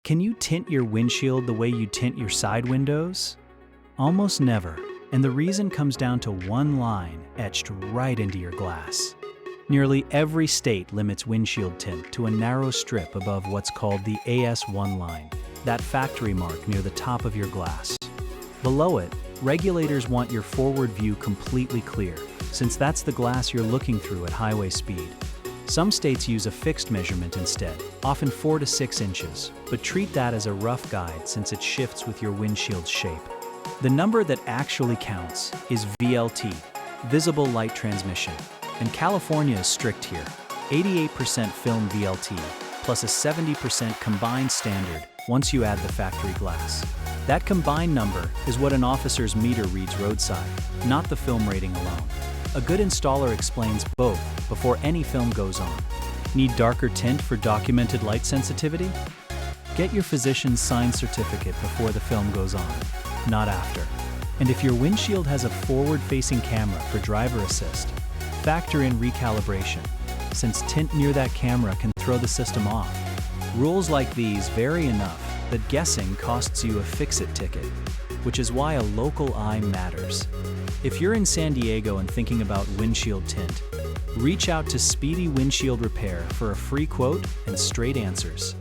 Can you tint your windshield the way you tint your side windows? Almost never, and the reason comes down to one line etched right into your glass. Nearly every state limits windshield tint to a narrow strip above what's called the AS1 line, that factory mark near the top of your glass. Below it, regulators want your forward view completely clear, since that's the glass you're looking through at highway speed. Some states use a fixed measurement instead, often 4 to 6 inches, but treat that as a rough guide since it shifts with your windshield's shape. The number that actually counts is VLT, visible light transmission, and California is strict here. 88% film VLT, plus a 70% combined standard once you add the factory glass. That combined number is what an officer's meter reads roadside, not the film rating alone. A good installer explains both before any film goes on. Need darker tint for documented light sensitivity? Get your physician's signed certificate before the film goes on, not after. And if your windshield has a forward-facing camera for driver assist, factor in recalibration, since tint near that camera can throw the system off. Rules like these vary enough that guessing costs you a fix-it ticket, which is why a local eye matters. If you're in San Diego and thinking about windshield tint, reach out to Speedy Windshield Repair for a free quote and straight answers.